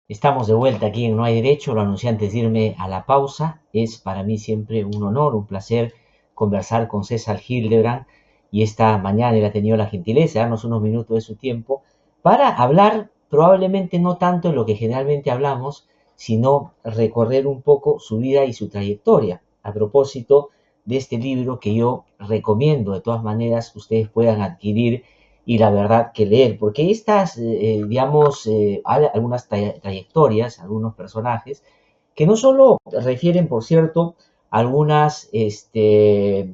Estamos de vuelta aquí en No hay Derecho, lo anuncié antes de irme a la pausa. Es para mí siempre un honor, un placer conversar con César Hildebrand y esta mañana él ha tenido la gentileza de darnos unos minutos de su tiempo para hablar probablemente no tanto de lo que generalmente hablamos, sino recorrer un poco su vida y su trayectoria. A propósito de este libro que yo recomiendo de todas maneras ustedes puedan adquirir y la verdad que leer, porque estas, digamos, hay algunas trayectorias, algunos personajes, que no solo refieren, por cierto, algunas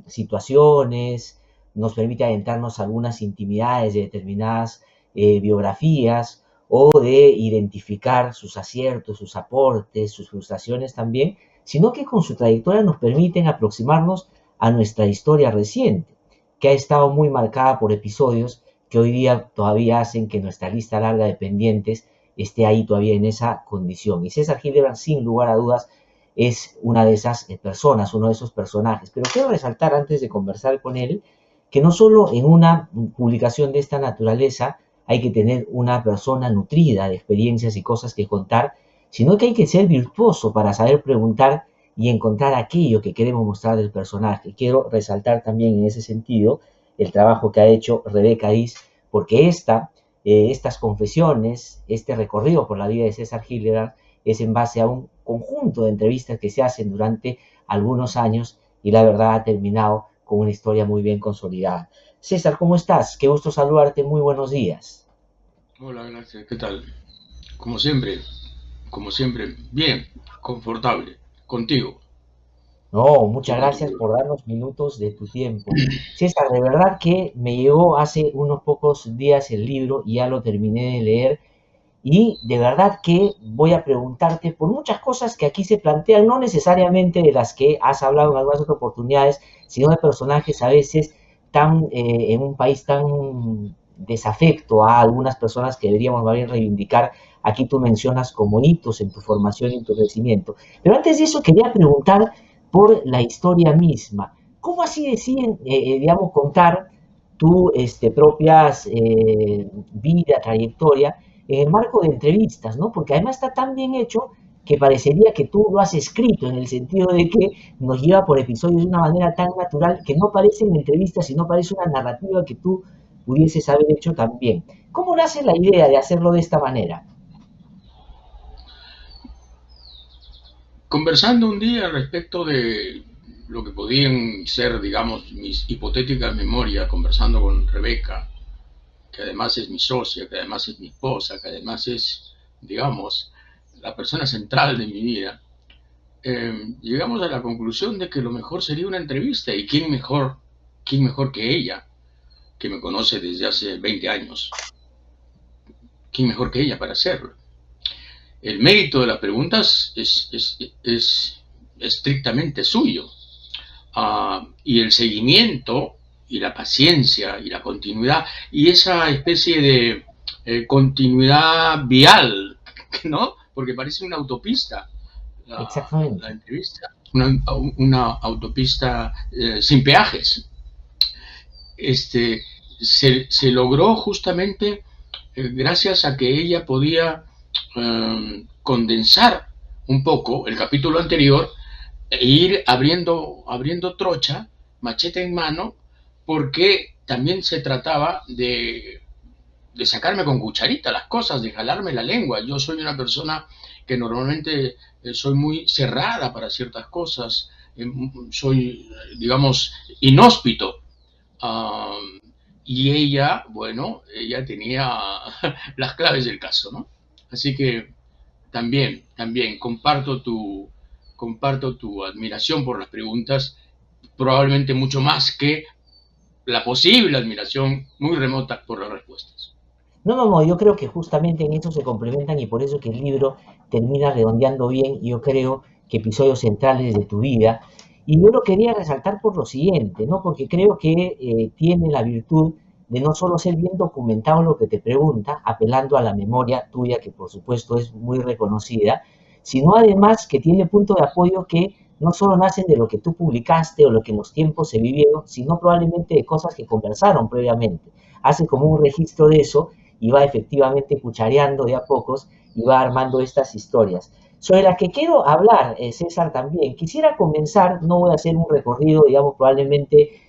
situaciones, nos permite adentrarnos a algunas intimidades de determinadas biografías o de identificar sus aciertos, sus aportes, sus frustraciones también, sino que con su trayectoria nos permiten aproximarnos a nuestra historia reciente, que ha estado muy marcada por episodios que hoy día todavía hacen que nuestra lista larga de pendientes esté ahí todavía en esa condición. Y César Hildebrand, sin lugar a dudas, es una de esas personas, uno de esos personajes. Pero quiero resaltar antes de conversar con él que no solo en una publicación de esta naturaleza hay que tener una persona nutrida de experiencias y cosas que contar, sino que hay que ser virtuoso para saber preguntar y encontrar aquello que queremos mostrar del personaje. Quiero resaltar también en ese sentido el trabajo que ha hecho Rebeca Is, porque estas confesiones, este recorrido por la vida de César Hildebrand es en base a un conjunto de entrevistas que se hacen durante algunos años y la verdad ha terminado con una historia muy bien consolidada. César, ¿cómo estás? Qué gusto saludarte, muy buenos días. Hola, gracias. ¿Qué tal? Como siempre, bien, confortable, contigo, No, muchas y con tu gracias libro. por darnos minutos de tu tiempo. César, de verdad que me llegó hace unos pocos días el libro y ya lo terminé de leer. Y de verdad que voy a preguntarte por muchas cosas que aquí se plantean, no necesariamente de las que has hablado en algunas otras oportunidades, sino de personajes a veces en un país tan desafecto a algunas personas que deberíamos más bien reivindicar. Aquí tú mencionas como hitos en tu formación y en tu crecimiento. Pero antes de eso quería preguntar por la historia misma. ¿Cómo así deciden, digamos, contar tu propias vida, trayectoria? En el marco de entrevistas, ¿no? Porque además está tan bien hecho que parecería que tú lo has escrito en el sentido de que nos lleva por episodios de una manera tan natural que no parecen entrevistas, sino parece una narrativa que tú pudieses haber hecho también. ¿Cómo nace la idea de hacerlo de esta manera? Conversando un día respecto de lo que podían ser, digamos, mis hipotéticas memorias, conversando con Rebeca, que además es mi socia, que además es mi esposa, que además es, digamos, la persona central de mi vida, llegamos a la conclusión de que lo mejor sería una entrevista. ¿Y quién mejor que ella, que me conoce desde hace 20 años? ¿Quién mejor que ella para hacerlo? El mérito de las preguntas es estrictamente suyo. Y el seguimiento y la paciencia y la continuidad y esa especie de continuidad vial, ¿no? Porque parece una autopista la Exactamente. entrevista, una autopista sin peajes. Se logró justamente gracias a que ella podía condensar un poco el capítulo anterior e ir abriendo trocha, machete en mano, porque también se trataba de sacarme con cucharita las cosas, de jalarme la lengua. Yo soy una persona que normalmente soy muy cerrada para ciertas cosas, soy, digamos, inhóspito. Um, y ella, bueno, ella tenía las claves del caso, ¿no? Así que también comparto tu admiración por las preguntas, probablemente mucho más que la posible admiración muy remota por las respuestas. No, no, no, yo creo que justamente en eso se complementan y por eso que el libro termina redondeando bien, yo creo que episodios centrales de tu vida. Y yo lo quería resaltar por lo siguiente, ¿no? Porque creo que tiene la virtud de no solo ser bien documentado lo que te pregunta, apelando a la memoria tuya, que por supuesto es muy reconocida, sino además que tiene punto de apoyo que no solo nacen de lo que tú publicaste o lo que en los tiempos se vivieron, sino probablemente de cosas que conversaron previamente. Hace como un registro de eso y va efectivamente cuchareando de a pocos y va armando estas historias. Sobre las que quiero hablar, César, también. Quisiera comenzar, no voy a hacer un recorrido, digamos, probablemente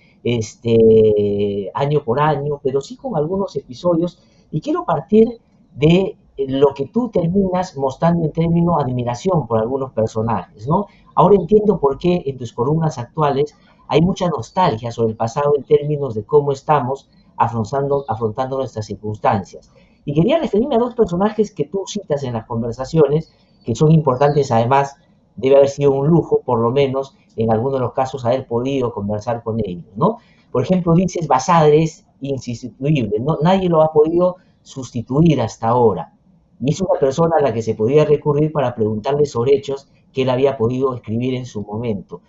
año por año, pero sí con algunos episodios, y quiero partir de lo que tú terminas mostrando en términos de admiración por algunos personajes, ¿no? Ahora entiendo por qué en tus columnas actuales hay mucha nostalgia sobre el pasado en términos de cómo estamos afrontando nuestras circunstancias. Y quería referirme a dos personajes que tú citas en las conversaciones, que son importantes. Además, debe haber sido un lujo, por lo menos en algunos de los casos, haber podido conversar con ellos, ¿no? Por ejemplo, dices, Basadre es insustituible, ¿no? Nadie lo ha podido sustituir hasta ahora. Y es una persona a la que se podía recurrir para preguntarle sobre hechos que él había podido escribir en su momento.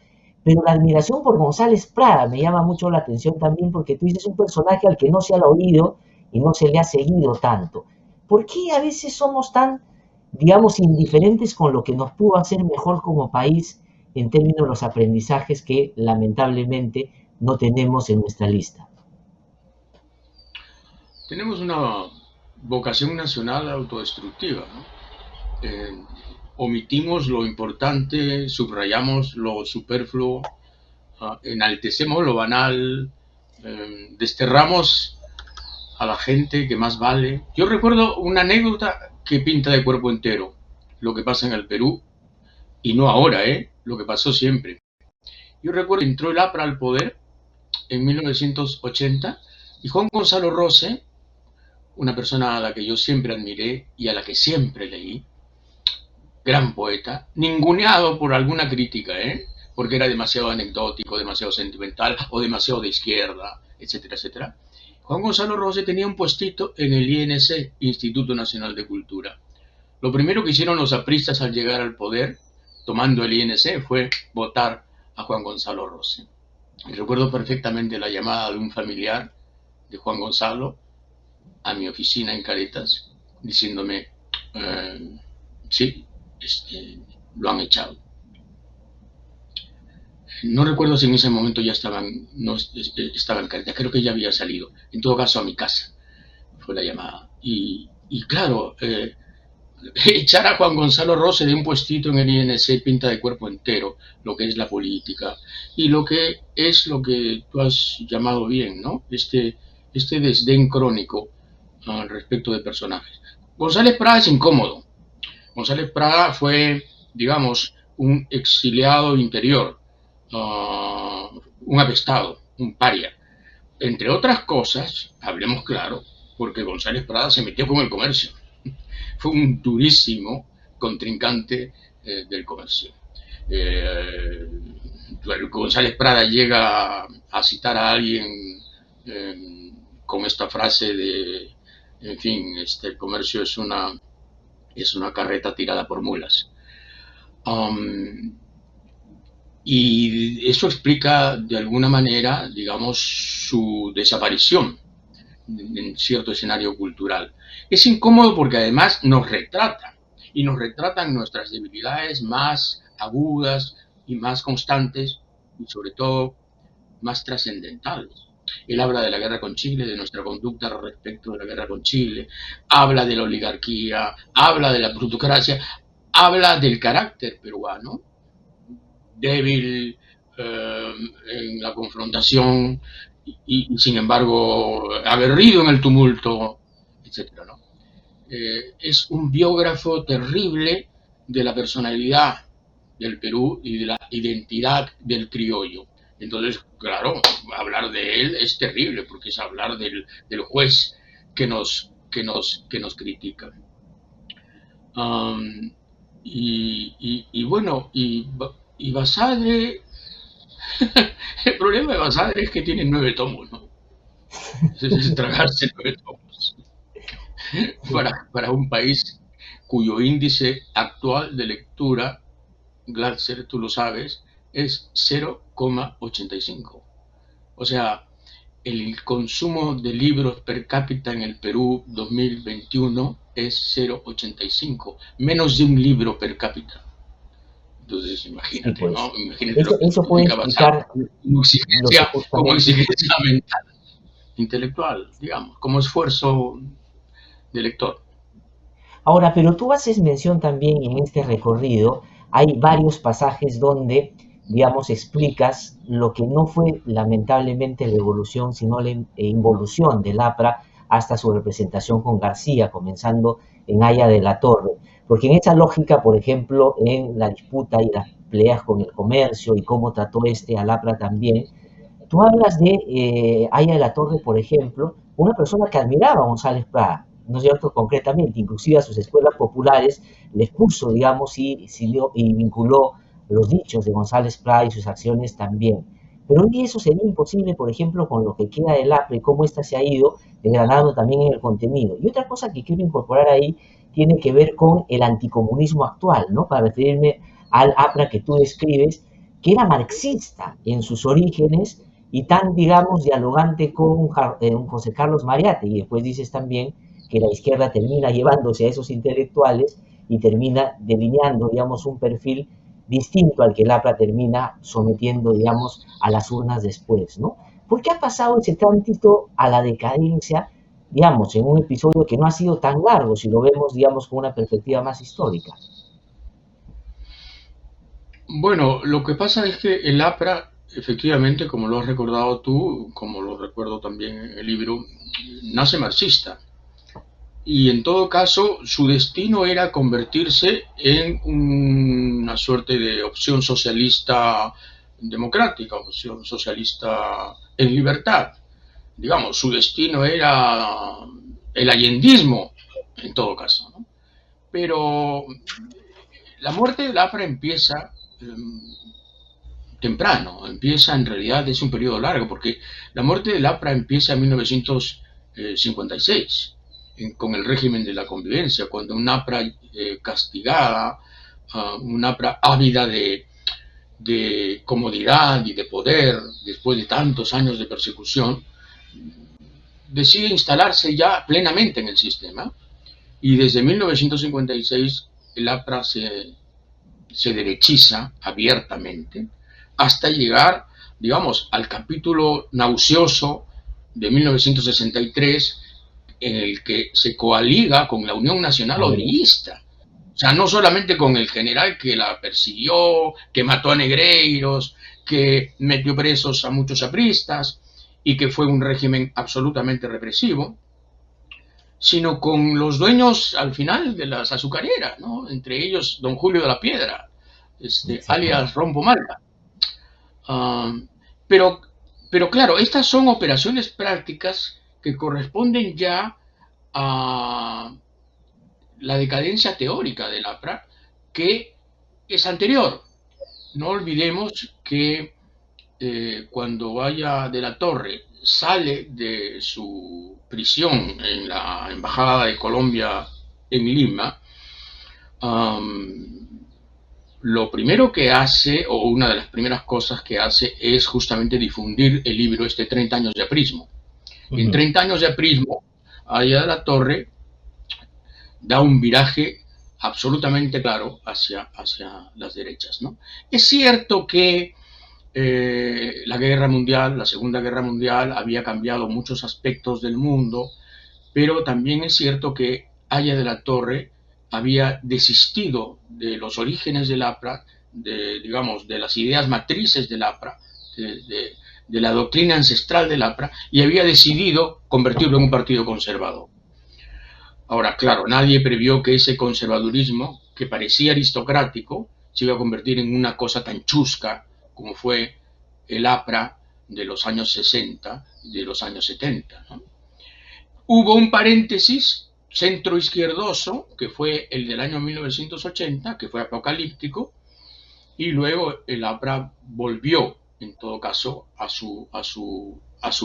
Pero la admiración por González Prada me llama mucho la atención también, porque tú dices un personaje al que no se ha oído y no se le ha seguido tanto. ¿Por qué a veces somos tan, digamos, indiferentes con lo que nos pudo hacer mejor como país en términos de los aprendizajes que lamentablemente no tenemos en nuestra lista? Tenemos una vocación nacional autodestructiva, ¿no? Omitimos lo importante, subrayamos lo superfluo, enaltecemos lo banal, desterramos a la gente que más vale. Yo recuerdo una anécdota que pinta de cuerpo entero lo que pasa en el Perú, y no ahora, lo que pasó siempre. Yo recuerdo que entró el APRA al poder en 1980 y Juan Gonzalo Rose, una persona a la que yo siempre admiré y a la que siempre leí, gran poeta, ninguneado por alguna crítica, porque era demasiado anecdótico, demasiado sentimental o demasiado de izquierda, etcétera, etcétera. Juan Gonzalo Rose tenía un puestito en el INC, Instituto Nacional de Cultura. Lo primero que hicieron los apristas al llegar al poder, tomando el INC, fue votar a Juan Gonzalo Rose. Y recuerdo perfectamente la llamada de un familiar de Juan Gonzalo a mi oficina en Caretas, diciéndome, sí, lo han echado. No recuerdo si en ese momento ya estaba en Caretas, creo que ya había salido. En todo caso, a mi casa fue la llamada. Y claro, echar a Juan Gonzalo Rose de un puestito en el INC pinta de cuerpo entero lo que es la política y lo que es lo que tú has llamado bien, ¿no? Este desdén crónico respecto de personajes. González Prada es incómodo. González Prada fue, digamos, un exiliado interior, un apestado, un paria. Entre otras cosas, hablemos claro, porque González Prada se metió con el comercio. Fue un durísimo contrincante del comercio. González Prada llega a citar a alguien con esta frase de, en fin, el comercio es una carreta tirada por mulas. Y eso explica de alguna manera, digamos, su desaparición en cierto escenario cultural. Es incómodo porque además nos retrata, y nos retratan nuestras debilidades más agudas y más constantes, y sobre todo más trascendentales. Él habla de la guerra con Chile, de nuestra conducta respecto de la guerra con Chile, habla de la oligarquía, habla de la plutocracia, habla del carácter peruano, débil en la confrontación y sin embargo aguerrido en el tumulto, etcétera, ¿no? Es un biógrafo terrible de la personalidad del Perú y de la identidad del criollo. Entonces, claro, hablar de él es terrible porque es hablar del juez que nos critica. Bueno, y Basadre, el problema de Basadre es que tiene 9 tomos, ¿no? Es tragarse 9 tomos. Para un país cuyo índice actual de lectura, Glatzer, tú lo sabes, es 0,85. O sea, el consumo de libros per cápita en el Perú 2021 es 0,85, menos de un libro per cápita. Entonces, imagínate, sí, pues, ¿no? Imagínate eso puede explicar como exigencia mental, intelectual, digamos, como esfuerzo de lector. Ahora, pero tú haces mención también en este recorrido, hay varios pasajes donde, digamos, explicas lo que no fue lamentablemente la evolución, sino la involución del APRA hasta su representación con García, comenzando en Haya de la Torre. Porque en esa lógica, por ejemplo, en la disputa y las peleas con el comercio y cómo trató este al APRA también, tú hablas de Haya de la Torre, por ejemplo, una persona que admiraba a González Prada, ¿no es cierto? Concretamente, inclusive a sus escuelas populares les puso, digamos, y vinculó los dichos de González Prada y sus acciones también. Pero hoy eso sería imposible, por ejemplo, con lo que queda del APRA y cómo ésta se ha ido degradando también en el contenido. Y otra cosa que quiero incorporar ahí tiene que ver con el anticomunismo actual, ¿no? Para referirme al APRA que tú describes, que era marxista en sus orígenes y tan, digamos, dialogante con José Carlos Mariate. Y después dices también que la izquierda termina llevándose a esos intelectuales y termina delineando, digamos, un perfil distinto al que el APRA termina sometiendo, digamos, a las urnas después, ¿no? ¿Por qué ha pasado ese tránsito a la decadencia, digamos, en un episodio que no ha sido tan largo, si lo vemos, digamos, con una perspectiva más histórica? Bueno, lo que pasa es que el APRA, efectivamente, como lo has recordado tú, como lo recuerdo también en el libro, nace marxista. Y en todo caso, su destino era convertirse en una suerte de opción socialista democrática, opción socialista en libertad. Digamos, su destino era el allendismo, en todo caso, ¿no? Pero la muerte del APRA empieza temprano, empieza en realidad, es un periodo largo, porque la muerte del APRA empieza en 1956, con el régimen de la convivencia, cuando un APRA castigada, un APRA ávida de comodidad y de poder, después de tantos años de persecución, decide instalarse ya plenamente en el sistema, y desde 1956 el APRA se derechiza abiertamente hasta llegar, digamos, al capítulo nauseoso de 1963, en el que se coaliga con la Unión Nacional Odiista. O sea, no solamente con el general que la persiguió, que mató a negreiros, que metió presos a muchos apristas y que fue un régimen absolutamente represivo, sino con los dueños al final de las azucareras, ¿no? Entre ellos don Julio de la Piedra, alias Rompo Malta. Pero, pero claro, estas son operaciones prácticas que corresponden ya a la decadencia teórica del APRA, que es anterior. No olvidemos que cuando Haya de la Torre sale de su prisión en la Embajada de Colombia en Lima, lo primero que hace, o una de las primeras cosas que hace, es justamente difundir el libro 30 años de aprismo. En 30 años de aprismo, Haya de la Torre da un viraje absolutamente claro hacia las derechas, ¿no? Es cierto que la guerra mundial, la Segunda Guerra Mundial, había cambiado muchos aspectos del mundo, pero también es cierto que Haya de la Torre había desistido de los orígenes del APRA, digamos, de las ideas matrices del APRA, de la doctrina ancestral del APRA, y había decidido convertirlo en un partido conservador. Ahora, claro, nadie previó que ese conservadurismo, que parecía aristocrático, se iba a convertir en una cosa tan chusca como fue el APRA de los años 60 y de los años 70, ¿no? Hubo un paréntesis centroizquierdoso, que fue el del año 1980, que fue apocalíptico, y luego el APRA volvió, en todo caso, a su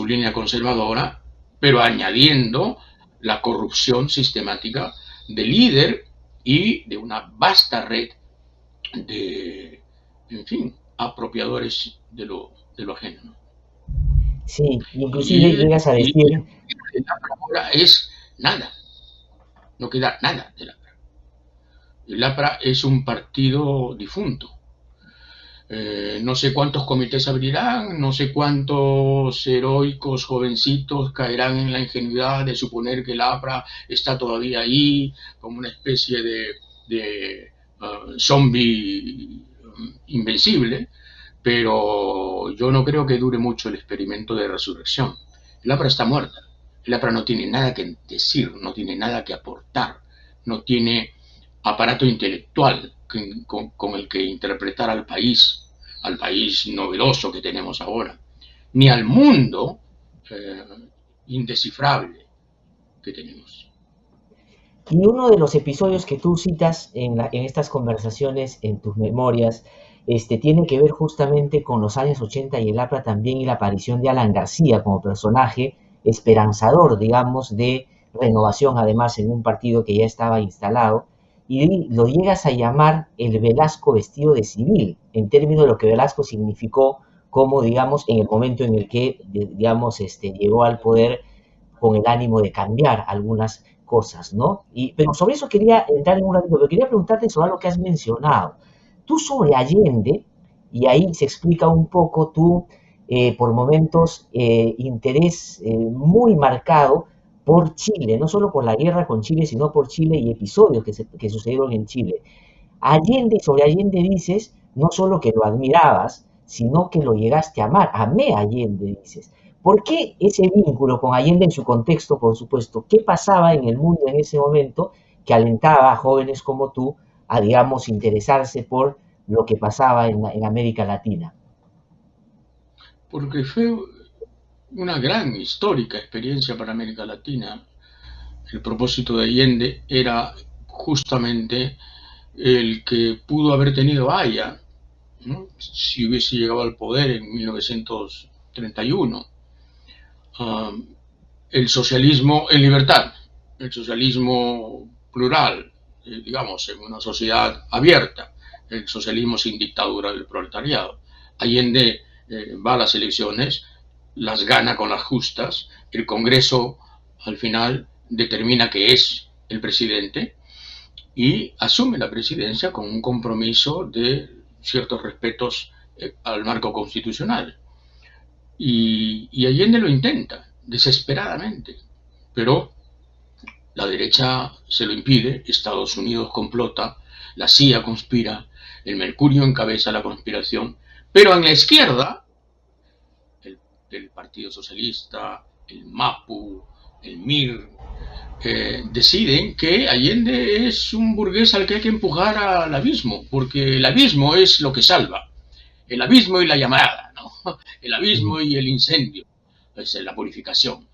línea conservadora, pero añadiendo la corrupción sistemática del líder y de una vasta red de, en fin, apropiadores de lo ajeno, ¿no? Sí, inclusive llegas a Y decir, el APRA ahora es nada, no queda nada del APRA. El APRA es un partido difunto. No sé cuántos comités abrirán, no sé cuántos heroicos jovencitos caerán en la ingenuidad de suponer que el APRA está todavía ahí como una especie de zombie invencible, pero yo no creo que dure mucho el experimento de resurrección. El APRA está muerta, el APRA no tiene nada que decir, no tiene nada que aportar, no tiene aparato intelectual con el que interpretar al país novedoso que tenemos ahora, ni al mundo eh, indescifrable que tenemos. Y uno de los episodios que tú citas en estas conversaciones, en tus memorias, tiene que ver justamente con los años 80 y el APRA también y la aparición de Alan García como personaje esperanzador, digamos, de renovación, además, en un partido que ya estaba instalado, y lo llegas a llamar el Velasco vestido de civil, en términos de lo que Velasco significó como, digamos, en el momento en el que, digamos, llegó al poder con el ánimo de cambiar algunas cosas, ¿no? Pero sobre eso quería entrar en un ratito, pero quería preguntarte sobre algo que has mencionado. Tú sobre Allende, y ahí se explica un poco tú, por momentos, interés muy marcado por Chile, no solo por la guerra con Chile, sino por Chile y episodios que sucedieron en Chile. Allende, sobre Allende dices, no solo que lo admirabas, sino que lo llegaste a amar. Amé a Allende, dices. ¿Por qué ese vínculo con Allende en su contexto, por supuesto? ¿Qué pasaba en el mundo en ese momento que alentaba a jóvenes como tú a, digamos, interesarse por lo que pasaba en América Latina? Porque fue una gran histórica experiencia para América Latina. El propósito de Allende era justamente el que pudo haber tenido Haya, ¿no? Si hubiese llegado al poder en 1931. Uh, el socialismo en libertad, el socialismo plural, digamos, en una sociedad abierta, el socialismo sin dictadura del proletariado. Allende va a las elecciones, las gana con las justas, el Congreso al final determina que es el presidente y asume la presidencia con un compromiso de ciertos respetos al marco constitucional. Y Allende lo intenta desesperadamente, pero la derecha se lo impide, Estados Unidos complota, la CIA conspira, el Mercurio encabeza la conspiración, pero en la izquierda, el Partido Socialista, el MAPU, el MIR, deciden que Allende es un burgués al que hay que empujar al abismo, porque el abismo es lo que salva, el abismo y la llamada, ¿no? El abismo y el incendio, es la purificación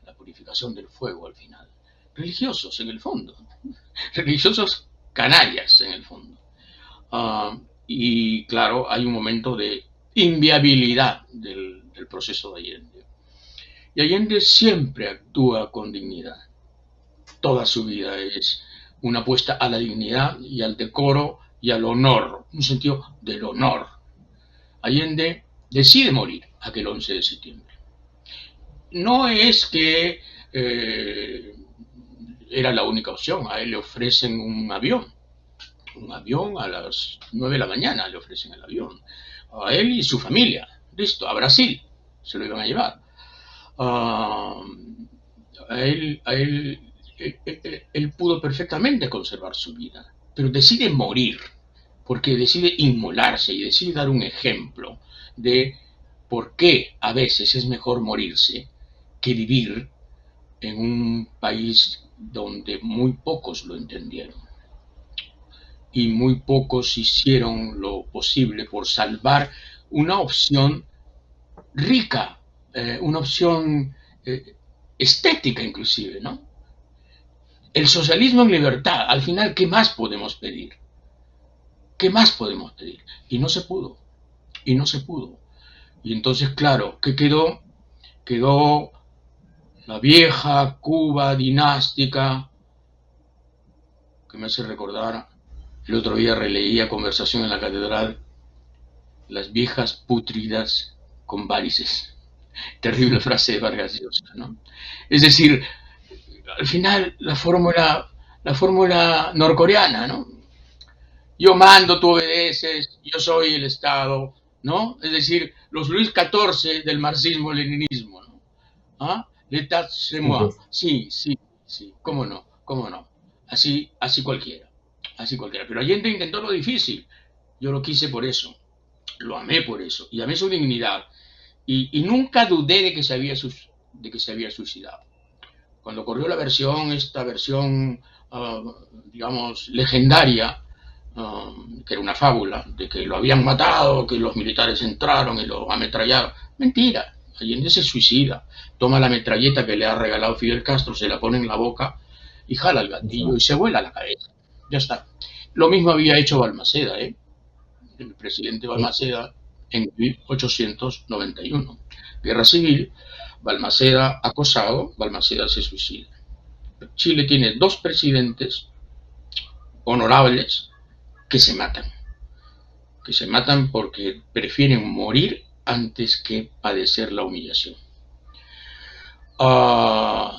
del fuego al final. Religiosos en el fondo, religiosos canallas en el fondo. Y claro, hay un momento de inviabilidad del proceso de Allende. Y Allende siempre actúa con dignidad. Toda su vida es una apuesta a la dignidad y al decoro y al honor, un sentido del honor. Allende decide morir aquel 11 de septiembre. No es que era la única opción, a él le ofrecen un avión a las 9 de la mañana, le ofrecen el avión, a él y su familia, listo, a Brasil, se lo iban a llevar. Él pudo perfectamente conservar su vida, pero decide morir, porque decide inmolarse y decide dar un ejemplo de por qué a veces es mejor morirse que vivir en un país donde muy pocos lo entendieron y muy pocos hicieron lo posible por salvar una opción rica, una opción estética inclusive, ¿no? El socialismo en libertad, al final, ¿qué más podemos pedir? ¿Qué más podemos pedir? Y no se pudo, y no se pudo. Y entonces, claro, ¿qué quedó? Quedó la vieja Cuba dinástica, que me hace recordar, el otro día releía Conversación en la Catedral, las viejas pútridas con varices. Terrible frase de Vargas Llosa, ¿no? Es decir, al final la fórmula norcoreana, ¿no? Yo mando, tú obedeces, yo soy el Estado, ¿no? Es decir, los Luis XIV del marxismo-leninismo, ¿no? ¿Ah? L'état c'est Sí, moi. pues. Sí, sí, sí, cómo no, cómo no. Así cualquiera, así cualquiera. Pero Allende intentó lo difícil. Yo lo quise por eso, lo amé por eso, y amé su dignidad. Y nunca dudé de que se había suicidado. Cuando corrió esta versión, digamos, legendaria, que era una fábula, de que lo habían matado, que los militares entraron y lo ametrallaron. Mentira, Allende se suicida, toma la metralleta que le ha regalado Fidel Castro, se la pone en la boca y jala el gatillo y se vuela la cabeza. Ya está. Lo mismo había hecho Balmaceda, el presidente Eh, Balmaceda en 1891. Guerra civil, Balmaceda acosado, Balmaceda se suicida. Chile tiene dos presidentes honorables que se matan porque prefieren morir antes que padecer la humillación. Ah,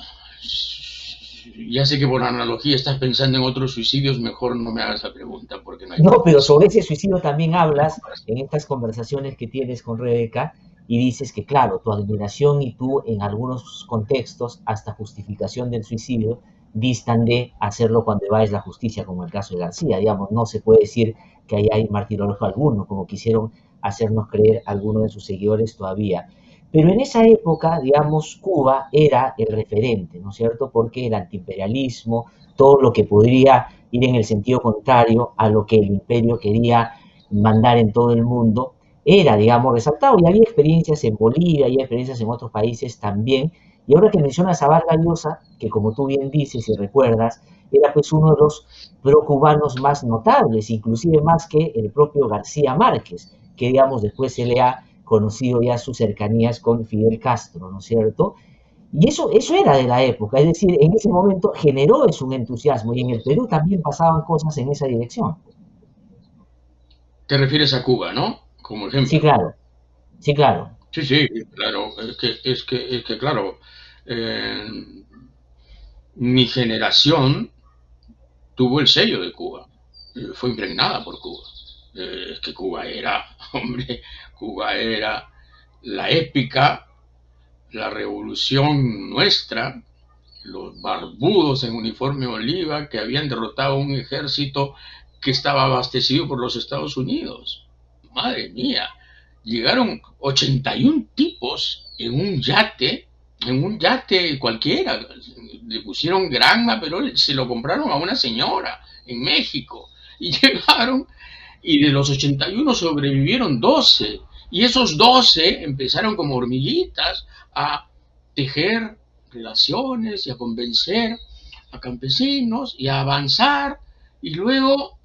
ya sé que por analogía estás pensando en otros suicidios, mejor no me hagas la pregunta porque no hay No, pero tiempo. sobre ese suicidio también hablas en estas conversaciones que tienes con Rebeca y dices que, claro, tu admiración y tú en algunos contextos, hasta justificación del suicidio, distan de hacerlo cuando evades la justicia, como el caso de García. Digamos, no se puede decir que ahí hay martirologio alguno, como quisieron hacernos creer algunos de sus seguidores todavía. Pero en esa época, digamos, Cuba era el referente, ¿no es cierto? Porque el antiimperialismo, todo lo que podría ir en el sentido contrario a lo que el imperio quería mandar en todo el mundo, era, digamos, resaltado. Y había experiencias en Bolivia, había experiencias en otros países también. Y ahora que mencionas a Vargas Llosa, que como tú bien dices y recuerdas, era pues uno de los pro-cubanos más notables, inclusive más que el propio García Márquez, que digamos después se le ha conocido ya sus cercanías con Fidel Castro, ¿no es cierto? Y eso era de la época, es decir, en ese momento generó eso un entusiasmo y en el Perú también pasaban cosas en esa dirección. Te refieres a Cuba, ¿no? Como Sí, ejemplo. claro, sí, claro. Sí, sí, claro, claro, eh, mi generación tuvo el sello de Cuba, fue impregnada por Cuba. Es que Cuba era, hombre, Cuba era la épica, la revolución nuestra, los barbudos en uniforme oliva que habían derrotado a un ejército que estaba abastecido por los Estados Unidos. Madre mía, llegaron 81 tipos en un yate cualquiera. Le pusieron Granma, pero se lo compraron a una señora en México. Y llegaron, y de los 81 sobrevivieron 12. Y esos 12 empezaron como hormiguitas a tejer relaciones y a convencer a campesinos y a avanzar. Y luego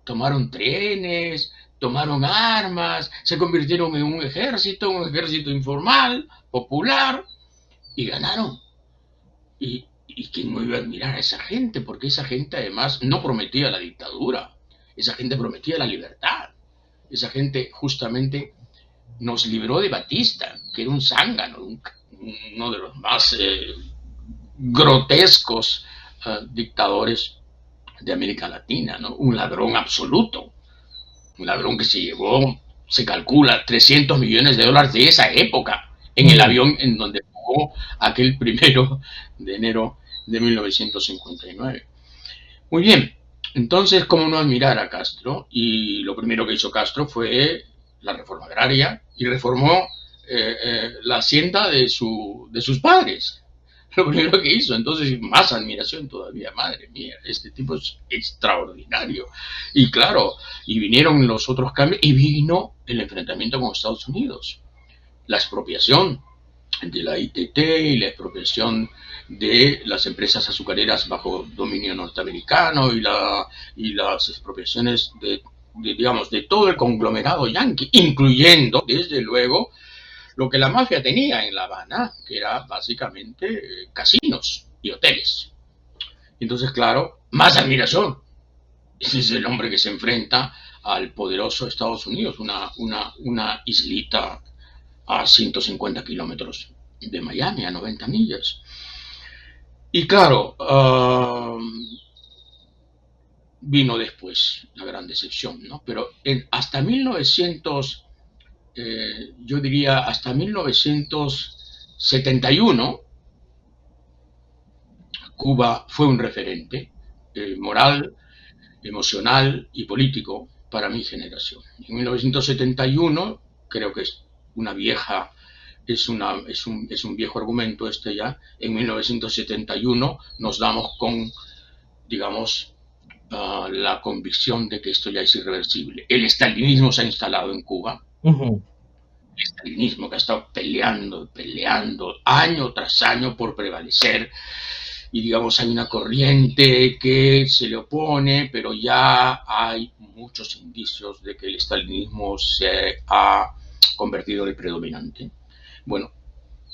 tomaron trenes, tomaron armas, se convirtieron en un ejército informal, popular, y ganaron. Y quién no iba a admirar a esa gente, porque esa gente además no prometía la dictadura, esa gente prometía la libertad, esa gente justamente nos libró de Batista, que era un zángano, uno de los más grotescos dictadores de América Latina, ¿no? Un ladrón absoluto, un ladrón que se llevó, se calcula, 300 millones de dólares de esa época en el Mm. avión en donde jugó aquel 1 de enero de 1959. Muy bien, entonces, ¿cómo no admirar a Castro? Y lo primero que hizo Castro fue la reforma agraria y reformó la hacienda de sus padres. Lo primero que hizo, entonces más admiración todavía, madre mía, este tipo es extraordinario. Y claro, y vinieron los otros cambios y vino el enfrentamiento con Estados Unidos, la expropiación de la ITT y la expropiación de las empresas azucareras bajo dominio norteamericano y las expropiaciones digamos, de todo el conglomerado yanqui, incluyendo, desde luego, lo que la mafia tenía en La Habana, que era básicamente casinos y hoteles. Entonces, claro, más admiración. Ese es el hombre que se enfrenta al poderoso Estados Unidos, una islita a 150 kilómetros de Miami, a 90 millas. Y claro, vino después la gran decepción, ¿no? Pero hasta 1900 yo diría hasta 1971, Cuba fue un referente moral, emocional y político para mi generación. En 1971, creo que es una vieja, es un viejo argumento este ya, en 1971 nos damos con, digamos, la convicción de que esto ya es irreversible. El estalinismo se ha instalado en Cuba, Ujú. el estalinismo que ha estado peleando año tras año por prevalecer, y digamos hay una corriente que se le opone, pero ya hay muchos indicios de que el estalinismo se ha convertido en el predominante. Bueno,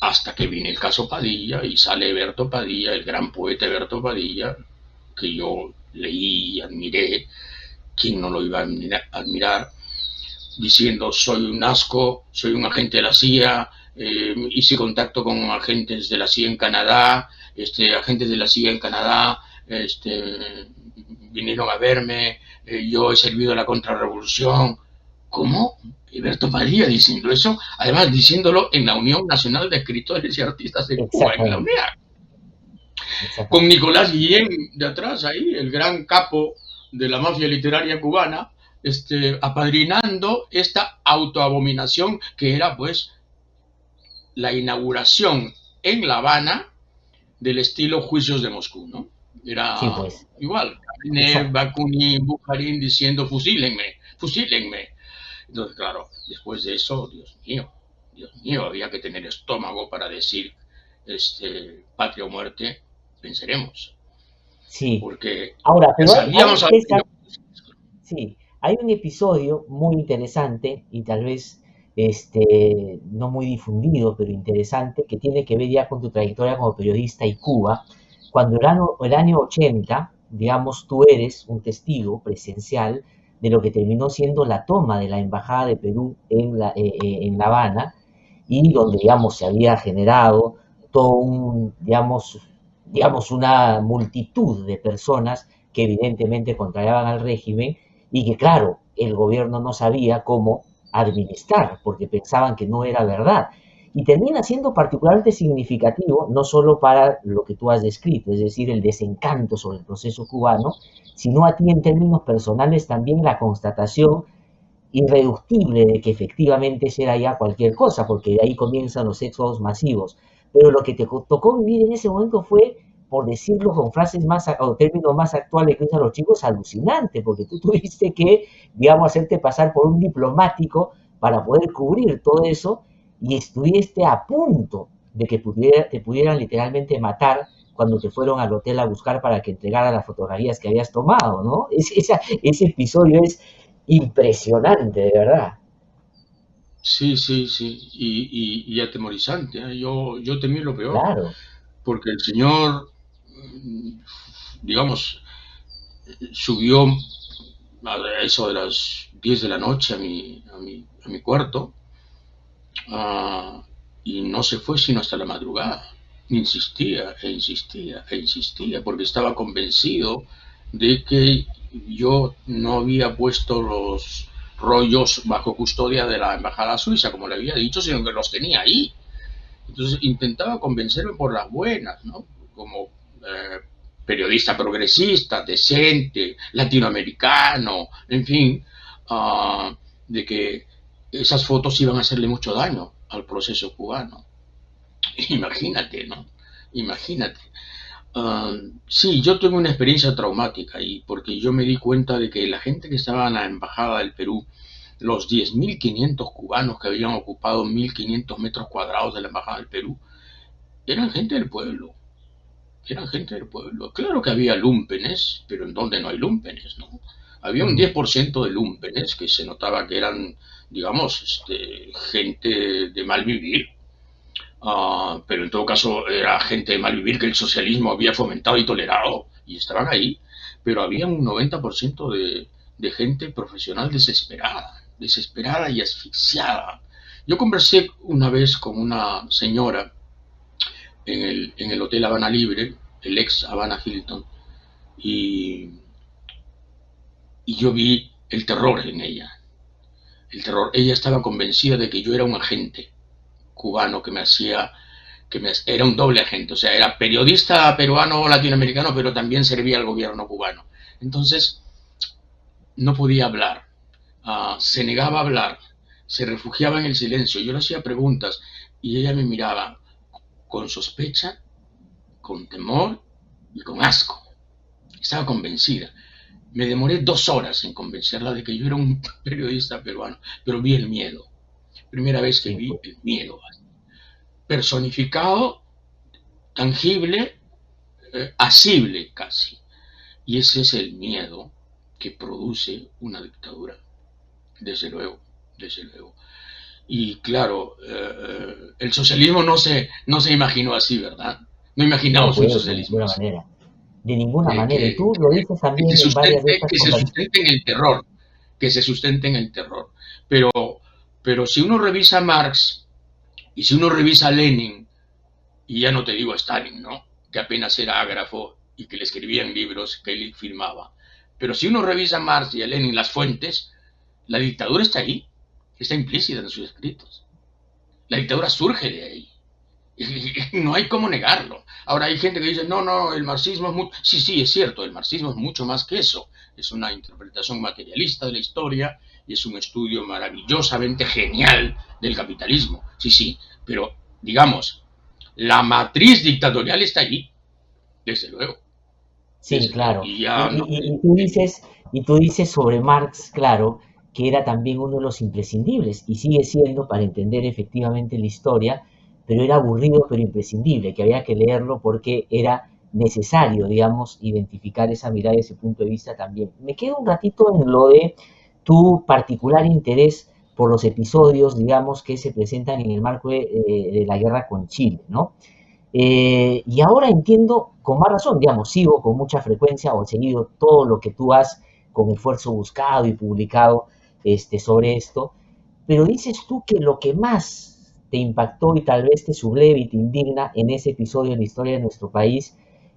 hasta que viene el caso Padilla y sale Berto Padilla, el gran poeta Berto Padilla, que yo leí y admiré, quién no lo iba a admirar, diciendo soy un asco, soy un agente de la CIA, hice contacto con agentes de la CIA en Canadá, agentes de la CIA en Canadá vinieron a verme, yo he servido a la contrarrevolución. ¿Cómo? Alberto Padilla diciendo eso, además diciéndolo en la Unión Nacional de Escritores y Artistas de Cuba, en la Exactamente, UNEA, con exactamente. Nicolás Guillén de atrás ahí, el gran capo de la mafia literaria cubana, apadrinando esta autoabominación que era pues la inauguración en La Habana del estilo Juicios de Moscú, ¿no? Sí, Era pues. igual, Kamenev, Esa, Bakunin, Bukharin diciendo fusílenme, fusílenme. Entonces, claro, después de eso, Dios mío, había que tener estómago para decir, patria o muerte, venceremos. sí. Porque Ahora, ya pero sabíamos a dónde César, íbamos. sí, hay un episodio muy interesante y tal vez no muy difundido, pero interesante, que tiene que ver ya con tu trayectoria como periodista y Cuba. Cuando el año 80, digamos, tú eres un testigo presencial de lo que terminó siendo la toma de la Embajada de Perú en La Habana y donde, digamos, se había generado todo un, digamos, una multitud de personas que evidentemente contrariaban al régimen y que, claro, el gobierno no sabía cómo administrar porque pensaban que no era verdad. Y termina siendo particularmente significativo, no solo para lo que tú has descrito, es decir, el desencanto sobre el proceso cubano, sino a ti en términos personales también la constatación irreductible de que efectivamente será ya cualquier cosa, porque de ahí comienzan los éxodos masivos. Pero lo que te tocó vivir en ese momento fue, por decirlo con frases más o términos más actuales que usan los chicos, alucinante, porque tú tuviste que, digamos, hacerte pasar por un diplomático para poder cubrir todo eso y estuviste a punto de que te pudieran literalmente matar cuando te fueron al hotel a buscar para que entregaras las fotografías que habías tomado, ¿no? Ese episodio es impresionante, de verdad. Sí, sí, sí, y atemorizante, ¿eh? Yo temí lo peor, Claro. porque el señor, digamos, subió a eso de las 10 de la noche a mi cuarto, uh, y no se fue sino hasta la madrugada. Insistía e insistía e insistía, porque estaba convencido de que yo no había puesto los rollos bajo custodia de la embajada suiza, como le había dicho, sino que los tenía ahí. Entonces intentaba convencerme por las buenas, ¿no? Como periodista progresista, decente, latinoamericano, en fin, de que esas fotos iban a hacerle mucho daño al proceso cubano. Imagínate, ¿no? Imagínate. Sí, yo tuve una experiencia traumática y porque yo me di cuenta de que la gente que estaba en la embajada del Perú, los 10.500 cubanos que habían ocupado 1.500 metros cuadrados de la embajada del Perú, eran gente del pueblo, eran gente del pueblo. Claro que había lúmpenes, pero ¿en dónde no hay lúmpenes, no? Había un Ujú. 10% de lúmpenes que se notaba que eran, digamos, gente de mal vivir, pero en todo caso era gente de mal vivir que el socialismo había fomentado y tolerado, y estaban ahí, pero había un 90% de gente profesional desesperada, desesperada y asfixiada. Yo conversé una vez con una señora en el Hotel Habana Libre, el ex Habana Hilton, y, y yo vi el terror en ella. el terror. Ella estaba convencida de que yo era un agente cubano era un doble agente, o sea, era periodista peruano o latinoamericano, pero también servía al gobierno cubano. Entonces, no podía hablar, se negaba a hablar, se refugiaba en el silencio. Yo le hacía preguntas y ella me miraba con sospecha, con temor y con asco. Estaba convencida. Me demoré 2 horas en convencerla de que yo era un periodista peruano, pero vi el miedo. Primera vez que Sí, vi pues. el miedo. Personificado, tangible, asible casi. Y ese es el miedo que produce una dictadura, desde luego, desde luego. Y claro, el socialismo no se imaginó así, ¿verdad? No No, imaginamos un pues, de socialismo ninguna así. manera. De ninguna Que, manera. Y que, tú lo dices que, también se en varias de sustente, estas que se conversaciones. sustente en el terror, que se sustente en el terror. Pero, pero si uno revisa a Marx y si uno revisa a Lenin, y ya no te digo a Stalin, ¿no? Que apenas era ágrafo y que le escribían libros que él firmaba. Pero si uno revisa a Marx y a Lenin las fuentes, la dictadura está ahí, está implícita en sus escritos. La dictadura surge de ahí. No hay cómo negarlo. Ahora hay gente que dice, no, no, el marxismo es mucho... Sí, sí, es cierto, el marxismo es mucho más que eso. Es una interpretación materialista de la historia y es un estudio maravillosamente genial del capitalismo. Sí, sí, pero digamos, la matriz dictatorial está allí, desde luego, Sí, desde luego. claro. Y ya no... Y tú dices sobre Marx, claro, que era también uno de los imprescindibles, y sigue siendo para entender efectivamente la historia, pero era aburrido pero imprescindible, que había que leerlo porque era necesario, digamos, identificar esa mirada y ese punto de vista también. Me quedo un ratito en lo de tu particular interés por los episodios, digamos, que se presentan en el marco de la guerra con Chile, ¿no? Y ahora entiendo con más razón, digamos, sigo con mucha frecuencia o he seguido todo lo que tú has con esfuerzo buscado y publicado sobre esto, pero dices tú que lo que más te impactó y tal vez te subleve y te indigna en ese episodio de la historia de nuestro país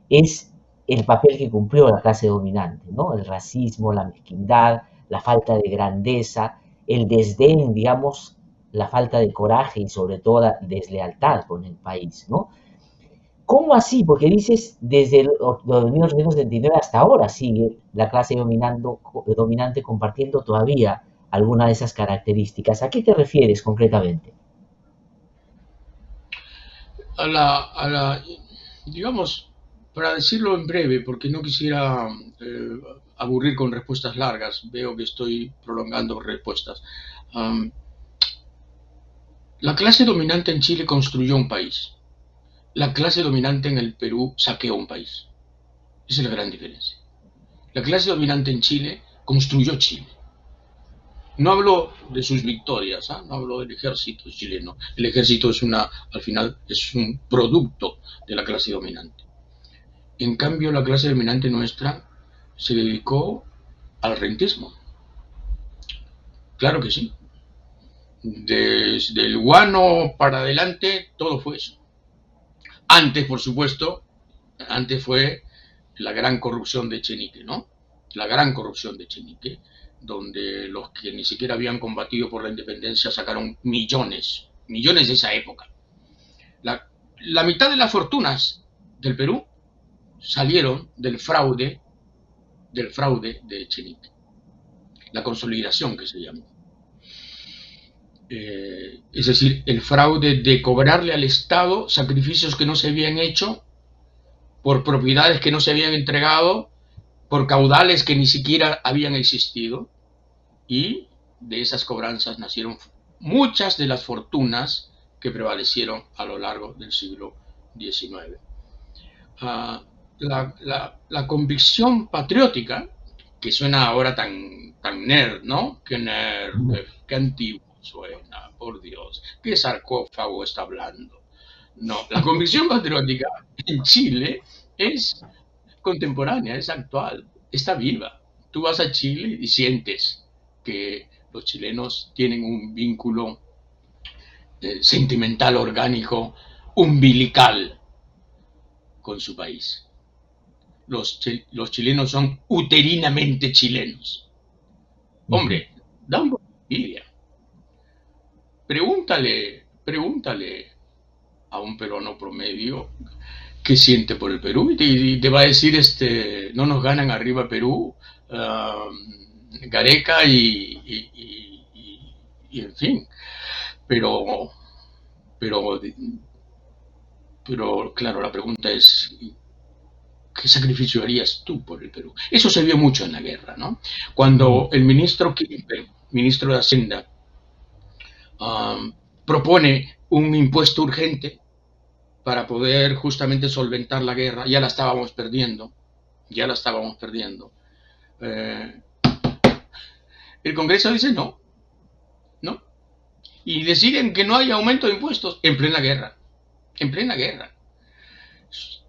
es el papel que cumplió la clase dominante, ¿no? El racismo, la mezquindad, la falta de grandeza, el desdén, digamos, la falta de coraje y sobre todo la deslealtad con el país, ¿no? ¿Cómo así? Porque dices desde los 1979 hasta ahora sigue la clase dominante compartiendo todavía alguna de esas características. ¿A qué te refieres concretamente? a la, digamos, para decirlo en breve, porque no quisiera aburrir con respuestas largas, veo que estoy prolongando respuestas. Um, la clase dominante en Chile construyó un país. La clase dominante en el Perú saqueó un país. Esa es la gran diferencia. La clase dominante en Chile construyó Chile. No hablo de sus victorias, ¿eh? No hablo del ejército chileno. El ejército al final, es un producto de la clase dominante. En cambio, la clase dominante nuestra se dedicó al rentismo. Claro que sí. Desde el guano para adelante, todo fue eso. Antes, por supuesto, antes fue la gran corrupción de Echenique, ¿no? La gran corrupción de Echenique, donde los que ni siquiera habían combatido por la independencia sacaron millones, millones de esa época. La mitad de las fortunas del Perú salieron del fraude de Echenique, la consolidación que se llamó. Es decir, el fraude de cobrarle al Estado sacrificios que no se habían hecho por propiedades que no se habían entregado, por caudales que ni siquiera habían existido, y de esas cobranzas nacieron muchas de las fortunas que prevalecieron a lo largo del siglo XIX. Uh, la convicción patriótica, que suena ahora tan nerd, ¿no? Que nerd, que antiguo suena, por Dios, qué sarcófago está hablando. No, la convicción patriótica en Chile es contemporánea, es actual, está viva. Tú vas a Chile y sientes que los chilenos tienen un vínculo sentimental, orgánico, umbilical con su país. Los chilenos son uterinamente chilenos. Ujú. Hombre, da un poco de envidia. pregúntale a un peruano promedio qué siente por el Perú y te va a decir, no nos ganan arriba Perú, Gareca y en fin. Pero, pero, pero claro, la pregunta es, ¿qué sacrificio harías tú por el Perú? Eso se vio mucho en la guerra, ¿no? Cuando el ministro Quispe, ministro de Hacienda, propone un impuesto urgente para poder justamente solventar la guerra, ya la estábamos perdiendo, el Congreso dice no, y deciden que no haya aumento de impuestos en plena guerra,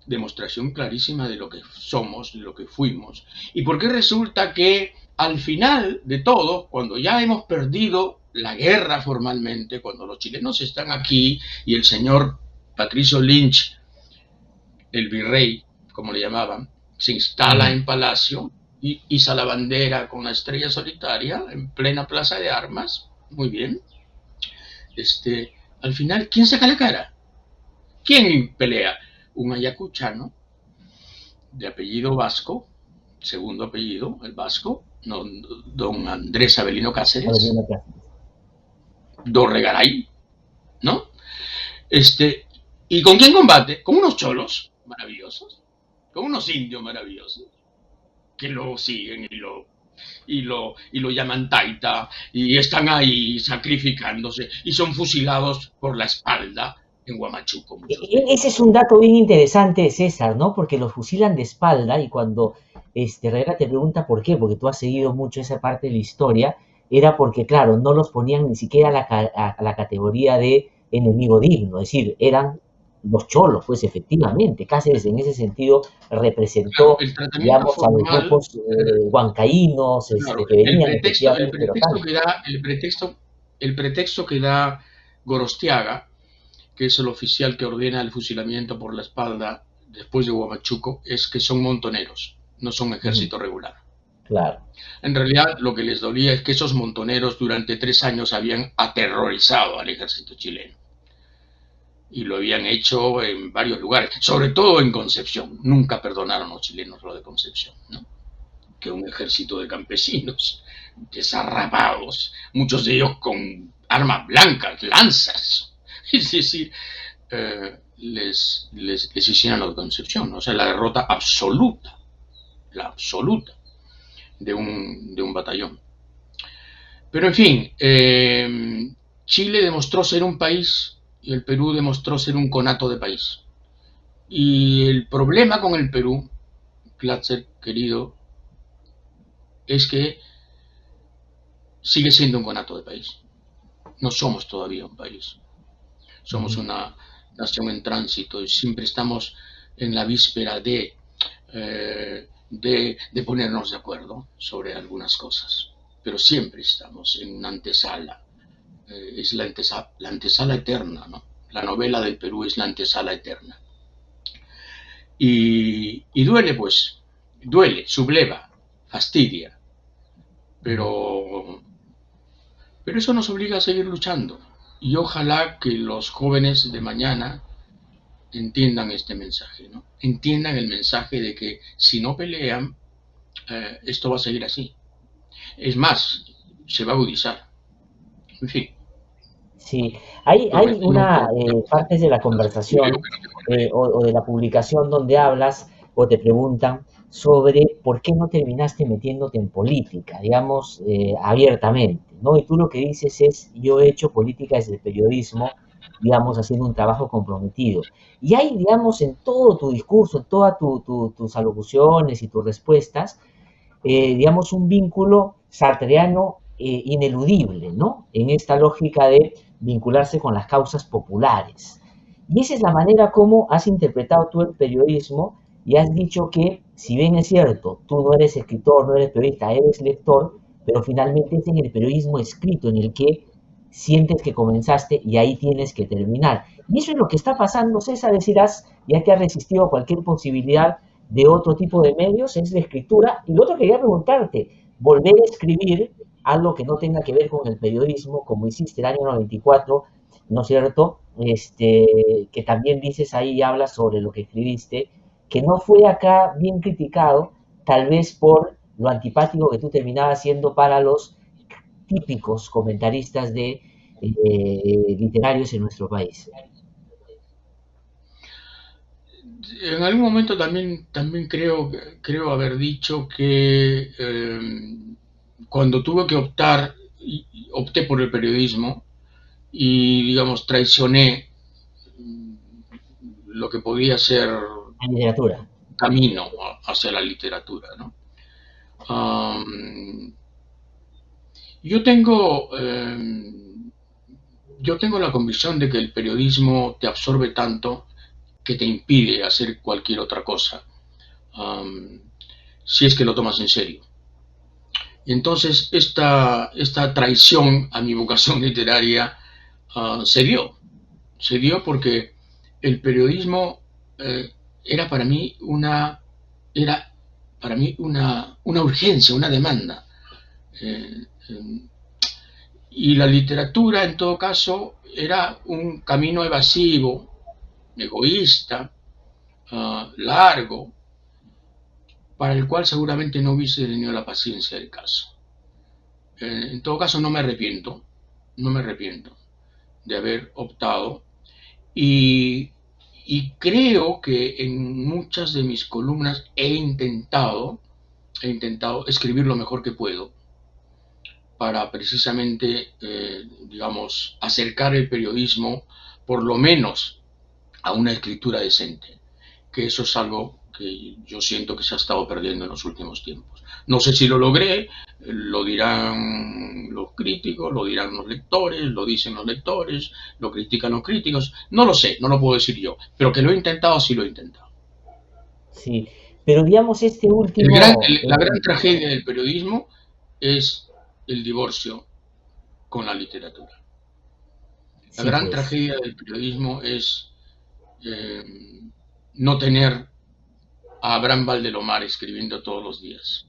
demostración clarísima de lo que somos, de lo que fuimos, y por qué resulta que al final de todo, cuando ya hemos perdido la guerra formalmente, cuando los chilenos están aquí y el señor Patricio Lynch, el virrey, como le llamaban, se instala en Palacio y iza la bandera con la estrella solitaria en plena plaza de armas, muy bien. Al final, ¿quién saca la cara? ¿Quién pelea? Un ayacuchano de apellido vasco, segundo apellido, el vasco, don Andrés Avelino Cáceres, Dorregaray, ¿no? ¿Y con quién combate? Con unos cholos maravillosos, con unos indios maravillosos, que lo siguen y lo llaman taita, y están ahí sacrificándose, y son fusilados por la espalda en Huamachuco. Ese es un dato bien interesante, César, ¿no? Porque los fusilan de espalda y cuando Herrera te pregunta por qué, porque tú has seguido mucho esa parte de la historia, era porque, claro, no los ponían ni siquiera a la categoría de enemigo digno, es decir, eran los cholos, pues efectivamente. Cáceres en ese sentido representó, claro, digamos, formal, a los grupos huancaínos, claro, que venían el pretexto que da Gorostiaga, que es el oficial que ordena el fusilamiento por la espalda después de Huamachuco, es que son montoneros, no son ejército regular. Claro. En realidad, lo que les dolía es que esos montoneros durante 3 años habían aterrorizado al ejército chileno. Y lo habían hecho en varios lugares, sobre todo en Concepción. Nunca perdonaron los chilenos lo de Concepción, ¿no? Que un ejército de campesinos desarrapados, muchos de ellos con armas blancas, lanzas, es decir, les hicieron lo de Concepción, ¿no? O sea, la derrota absoluta de un batallón. Pero en fin, Chile demostró ser un país y el Perú demostró ser un conato de país. Y el problema con el Perú, Glatzer, querido, es que sigue siendo un conato de país. No somos todavía un país. Somos una nación en tránsito y siempre estamos en la víspera de ponernos de acuerdo sobre algunas cosas. Pero siempre estamos en una antesala. Es la antesala eterna, ¿no? La novela del Perú es la antesala eterna. Y duele, pues, subleva, fastidia, pero eso nos obliga a seguir luchando. Y ojalá que los jóvenes de mañana entiendan este mensaje, ¿no? Entiendan el mensaje de que si no pelean, esto va a seguir así. Es más, se va a agudizar. En fin. Sí, hay una parte de la conversación o de la publicación donde hablas o te preguntan sobre por qué no terminaste metiéndote en política, digamos, abiertamente, ¿no? Y tú lo que dices es, yo he hecho política desde el periodismo, digamos, haciendo un trabajo comprometido. Y hay, digamos, en todo tu discurso, en todas tus alocuciones y tus respuestas, digamos, un vínculo sartreano ineludible, ¿no? En esta lógica de vincularse con las causas populares. Y esa es la manera como has interpretado tú el periodismo y has dicho que, si bien es cierto, tú no eres escritor, no eres periodista, eres lector, pero finalmente es en el periodismo escrito en el que sientes que comenzaste y ahí tienes que terminar. Y eso es lo que está pasando, César, decirás, ya que has resistido a cualquier posibilidad de otro tipo de medios, es la escritura. Y lo otro que quería preguntarte, volver a escribir algo que no tenga que ver con el periodismo, como hiciste el año 94, ¿no es cierto? Que también dices ahí y hablas sobre lo que escribiste, que no fue acá bien criticado, tal vez por lo antipático que tú terminabas siendo para los típicos comentaristas de literarios en nuestro país. En algún momento también creo haber dicho que cuando tuve que opté por el periodismo y, digamos, traicioné lo que podía ser La literatura. camino hacia la literatura, ¿no? Um, yo tengo yo tengo la convicción de que el periodismo te absorbe tanto que te impide hacer cualquier otra cosa, um, si es que lo tomas en serio. Y entonces esta traición a mi vocación literaria se dio porque el periodismo eh, era para mí era para mí una urgencia, una demanda. Eh, eh, y la literatura, en todo caso, era un camino evasivo, egoísta, largo, para el cual seguramente no hubiese tenido la paciencia del caso. En todo caso, no me arrepiento de haber optado y, y creo que en muchas de mis columnas he intentado escribir lo mejor que puedo para precisamente, digamos, acercar el periodismo por lo menos a una escritura decente, que eso es algo que yo siento que se ha estado perdiendo en los últimos tiempos. No sé si lo logré, lo dirán los críticos, lo dirán los lectores, lo dicen los lectores, lo critican los críticos, no lo sé, no lo puedo decir yo, pero que lo he intentado, sí lo he intentado. Sí, pero digamos este último, La gran tragedia del periodismo es el divorcio con la literatura. La sí, gran pues, tragedia del periodismo es eh, no tener a Abraham Valdelomar escribiendo todos los días,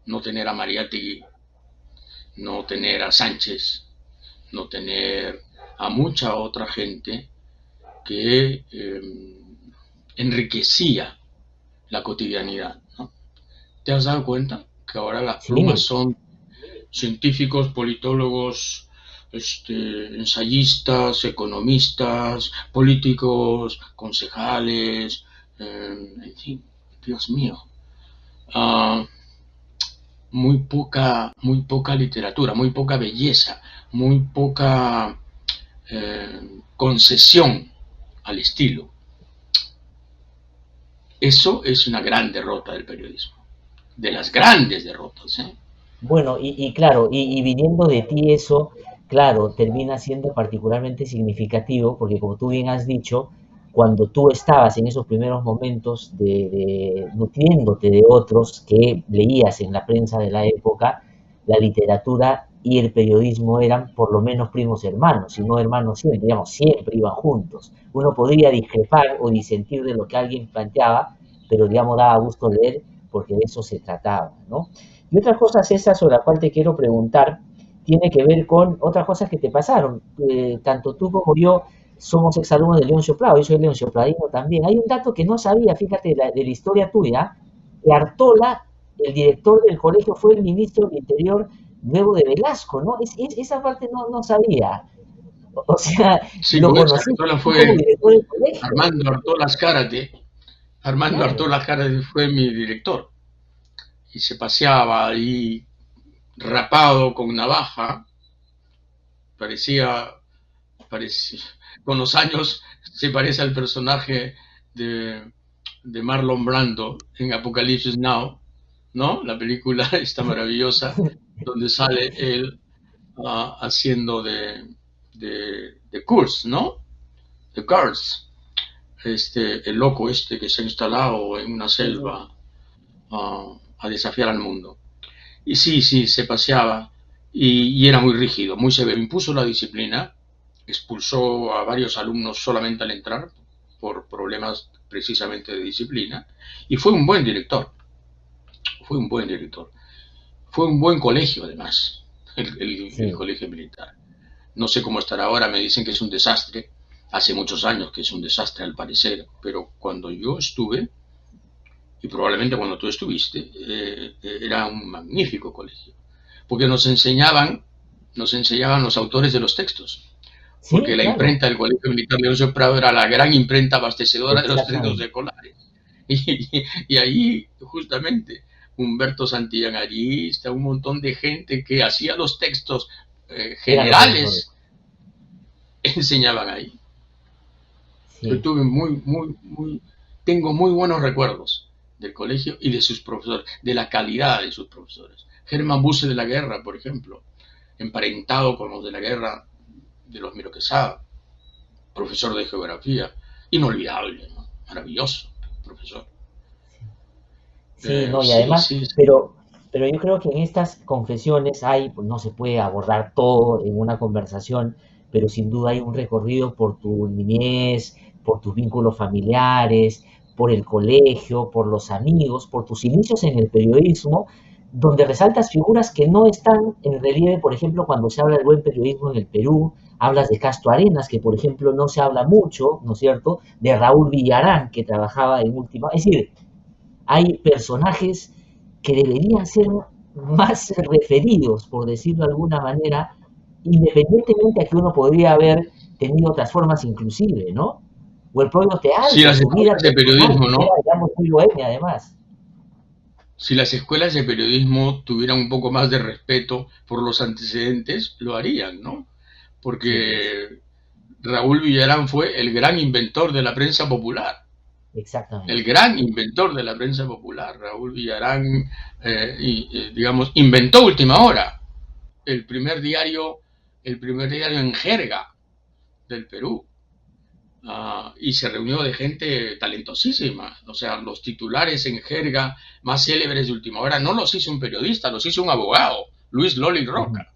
no tener a Mariátegui, no tener a Sánchez, no tener a mucha otra gente que enriquecía la cotidianidad, ¿no? ¿Te has dado cuenta que ahora las plumas sí, son científicos, politólogos, ensayistas, economistas, políticos, concejales, en fin, Dios mío, uh, muy poca literatura, muy poca belleza, muy poca concesión al estilo. Eso es una gran derrota del periodismo, de las grandes derrotas, ¿eh? bueno, y claro, y viniendo de ti eso, claro, termina siendo particularmente significativo, porque como tú bien has dicho, cuando tú estabas en esos primeros momentos de nutriéndote de otros que leías en la prensa de la época, la literatura y el periodismo eran por lo menos primos hermanos, si no hermanos siempre, digamos, siempre iban juntos. Uno podría discrepar o disentir de lo que alguien planteaba, pero digamos, daba gusto leer porque de eso se trataba, ¿no? Y otra cosa, César, sobre la cual te quiero preguntar, tiene que ver con otras cosas que te pasaron. Tanto tú como yo somos exalumnos de Leoncio Prado, yo soy Leoncio Pradino también. Hay un dato que no sabía, fíjate, de la historia tuya, que Artola, el director del colegio, fue el ministro del Interior luego de Velasco, ¿no? Esa parte no sabía. O sea, Sí, lo pues conocí Artola como fue director del colegio. Armando Artola Zárate. Armando Claro. Artola Zárate fue mi director y se paseaba ahí rapado con navaja, parecía, parecía con los años se parece al personaje de, de Marlon Brando en Apocalipsis Now, ¿no? La película esta maravillosa donde sale él haciendo de Kurtz, ¿no? De Kurtz, el loco que se ha instalado en una Sí, sí. selva a desafiar al mundo. Y sí, sí, se paseaba y era muy rígido, muy severo. Impuso la disciplina, expulsó a varios alumnos solamente al entrar por problemas precisamente de disciplina y fue un buen director, fue un buen director. Fue un buen colegio además. el sí, colegio militar. No sé cómo estará ahora, me dicen que es un desastre. Hace muchos años que es un desastre al parecer, pero cuando yo estuve, y probablemente cuando tú estuviste, era un magnífico colegio, porque nos enseñaban los autores de los textos, porque sí, la claro, imprenta del Colegio Militar Leoncio Prado era la gran imprenta abastecedora de los textos exactamente. escolares. Y ahí, justamente, Humberto Santillán Arista, un montón de gente que hacía los textos Eran los profesores. generales, enseñaban ahí. Yo Sí, tuve tengo muy buenos recuerdos del colegio y de sus profesores, de la calidad de sus profesores. Germán Buse de la Guerra, por ejemplo, emparentado con los de la guerra de los Miro Quesada, profesor de geografía, inolvidable, ¿no? Maravilloso profesor. sí, no, y Sí, además, sí, sí. pero yo creo que en estas confesiones hay, pues no se puede abordar todo en una conversación, pero sin duda hay un recorrido por tu niñez, por tus vínculos familiares, por el colegio, por los amigos, por tus inicios en el periodismo, donde resaltas figuras que no están en relieve, por ejemplo, cuando se habla del buen periodismo en el Perú, hablas de Castro Arenas, que por ejemplo no se habla mucho, ¿no es cierto?, de Raúl Villarán, que trabajaba en Última, es decir, hay personajes que deberían ser más referidos, por decirlo de alguna manera, independientemente a que uno podría haber tenido otras formas inclusive, ¿no? O el propio Si Tealco, las su vida escuelas de personal, periodismo, que era, ¿no? digamos, muy bohemia además. Si las escuelas de periodismo tuvieran un poco más de respeto por los antecedentes, lo harían, ¿no? Sí, pues, Porque Raúl Villarán fue el gran inventor de la prensa popular, el exactamente. gran inventor de la prensa popular. Raúl Villarán, digamos, inventó Última Hora, el primer diario, el primer diario en jerga del Perú. Y se reunió de gente talentosísima. O sea, los titulares en jerga más célebres de Última Hora no los hizo un periodista, los hizo un abogado, Luis Loli Ujú, Roca.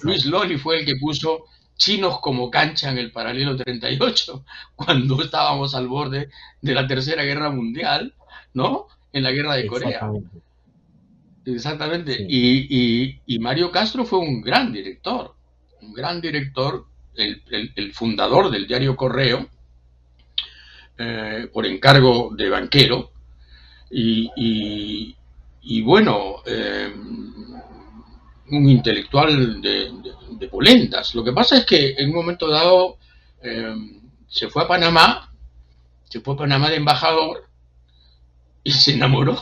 Luis exacto, Loli fue el que puso chinos como cancha en el paralelo 38, cuando estábamos al borde de la Tercera Guerra Mundial, ¿no? En la Guerra de Corea. exactamente. Exactamente. Sí, Y Mario Castro fue un gran director, el fundador del diario Correo, por encargo de banquero, y, y, y bueno, un intelectual de polendas. Lo que pasa es que en un momento dado eh, se fue a Panamá, se fue a Panamá de embajador y se enamoró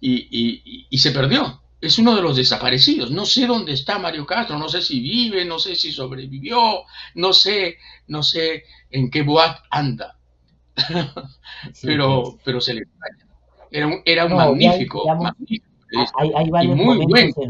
y se perdió. Es uno de los desaparecidos. No sé dónde está Mario Castro, no sé si vive, no sé si sobrevivió, no sé en qué boat anda, sí, pues. pero se le extraña. Era un No, y hay, magnífico, digamos, magnífico periodista hay y varios muy bueno. momentos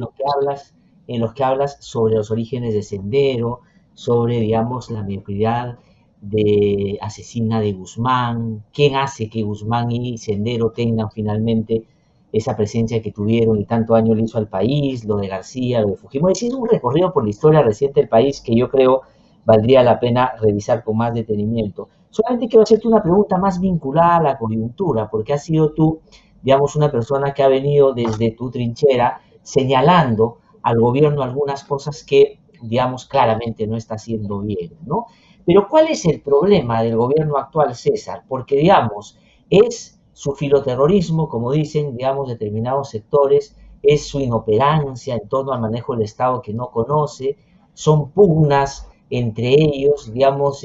en los que hablas sobre los orígenes de Sendero, sobre, digamos, la mediocridad de Asesina de Guzmán, quién hace que Guzmán y Sendero tengan finalmente esa presencia que tuvieron y tanto daño le hizo al país, lo de García, lo de Fujimori. Es decir, un recorrido por la historia reciente del país que yo creo valdría la pena revisar con más detenimiento. Solamente quiero hacerte una pregunta más vinculada a la coyuntura, porque has sido tú, digamos, una persona que ha venido desde tu trinchera señalando al gobierno algunas cosas que, digamos, claramente no está haciendo bien, ¿no? Pero ¿cuál es el problema del gobierno actual, César? Porque, digamos, es su filoterrorismo, como dicen, digamos, determinados sectores, es su inoperancia en torno al manejo del Estado que no conoce, son pugnas entre ellos, digamos,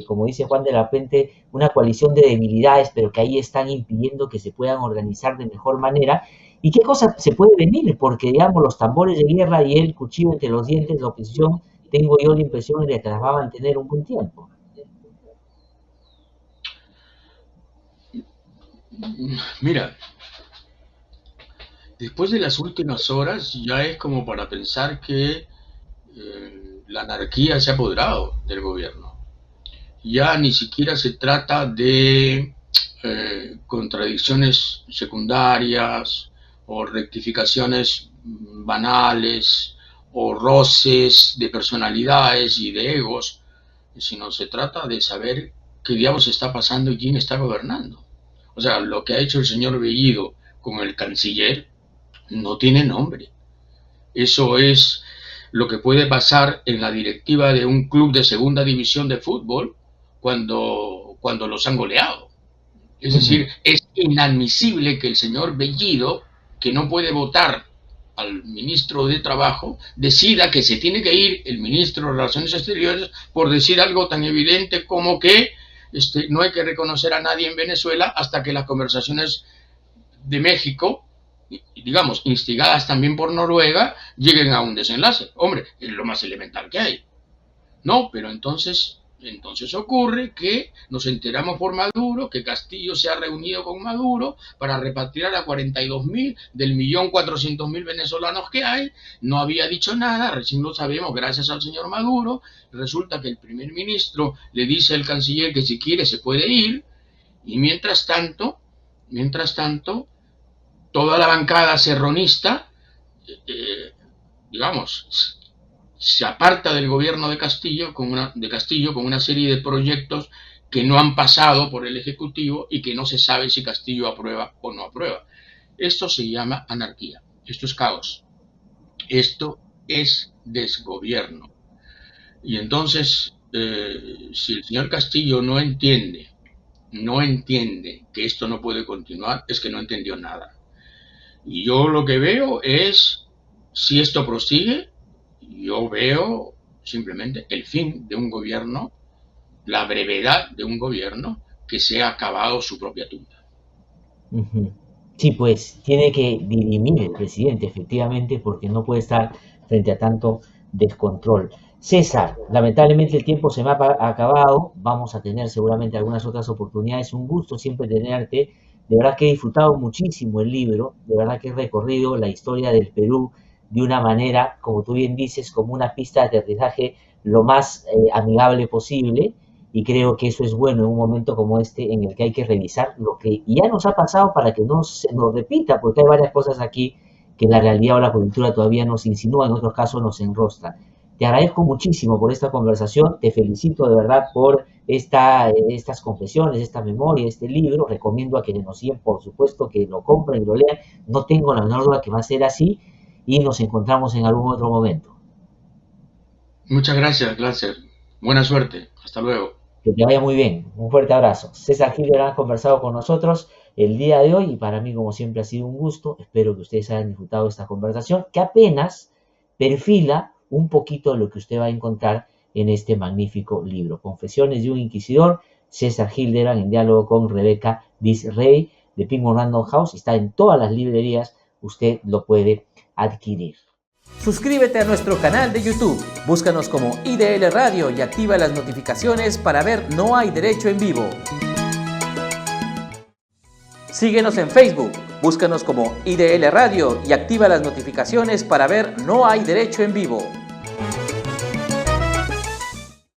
como dice Juan de la Puente, una coalición de debilidades, pero que ahí están impidiendo que se puedan organizar de mejor manera. ¿Y qué cosa se puede venir? Porque, digamos, los tambores de guerra y el cuchillo entre los dientes de la oposición, tengo yo la impresión de que las va a mantener un buen tiempo. Mira, después de las últimas horas ya es como para pensar que la anarquía se ha apoderado del gobierno. Ya ni siquiera se trata de contradicciones secundarias o rectificaciones banales o roces de personalidades y de egos, sino se trata de saber qué diablos está pasando y quién está gobernando. O sea, lo que ha hecho el señor Bellido con el canciller no tiene nombre. Eso es lo que puede pasar en la directiva de un club de segunda división de fútbol cuando los han goleado. Es decir, es inadmisible que el señor Bellido, que no puede votar al ministro de Trabajo, decida que se tiene que ir el ministro de Relaciones Exteriores por decir algo tan evidente como que no hay que reconocer a nadie en Venezuela hasta que las conversaciones de México, digamos, instigadas también por Noruega, lleguen a un desenlace. Hombre, es lo más elemental que hay. No, pero entonces ocurre que nos enteramos por Maduro que Castillo se ha reunido con Maduro para repatriar a 42.000 del 1.400.000 venezolanos que hay. No había dicho nada, recién lo sabemos gracias al señor Maduro. Resulta que el primer ministro le dice al canciller que si quiere se puede ir, y mientras tanto, toda la bancada serronista, digamos, se aparta del gobierno de Castillo con una serie de proyectos que no han pasado por el Ejecutivo y que no se sabe si Castillo aprueba o no aprueba. Esto se llama anarquía, esto es caos, esto es desgobierno. Y entonces, si el señor Castillo no entiende que esto no puede continuar, es que no entendió nada. Y yo lo que veo es, si esto prosigue, yo veo simplemente el fin de un gobierno, la brevedad de un gobierno que se ha acabado su propia tumba. Sí, pues tiene que dirimir el presidente, efectivamente, porque no puede estar frente a tanto descontrol. César, lamentablemente el tiempo se me ha acabado, vamos a tener seguramente algunas otras oportunidades, un gusto siempre tenerte, de verdad que he disfrutado muchísimo el libro, de verdad que he recorrido la historia del Perú de una manera, como tú bien dices, como una pista de aterrizaje lo más amigable posible, y creo que eso es bueno en un momento como este en el que hay que revisar lo que ya nos ha pasado para que no se nos repita, porque hay varias cosas aquí que la realidad o la coyuntura todavía nos insinúa, en otros casos nos enrostra. Te agradezco muchísimo por esta conversación, te felicito de verdad por estas confesiones, esta memoria, este libro. Recomiendo a quienes nos siguen, por supuesto, que lo compren y lo lean. No tengo la menor duda que va a ser así, y nos encontramos en algún otro momento. Muchas gracias, Glasser. Buena suerte. Hasta luego. Que te vaya muy bien. Un fuerte abrazo. César Hildebrand ha conversado con nosotros el día de hoy y para mí, como siempre, ha sido un gusto. Espero que ustedes hayan disfrutado de esta conversación que apenas perfila un poquito de lo que usted va a encontrar en este magnífico libro. Confesiones de un inquisidor, César Hildebrand en diálogo con Rebeca Diz-Rey de Penguin Random House. Está en todas las librerías. Usted lo puede adquirir. Suscríbete a nuestro canal de YouTube, búscanos como IDL Radio y activa las notificaciones para ver No Hay Derecho en Vivo. Síguenos en Facebook, búscanos como IDL Radio y activa las notificaciones para ver No Hay Derecho en Vivo.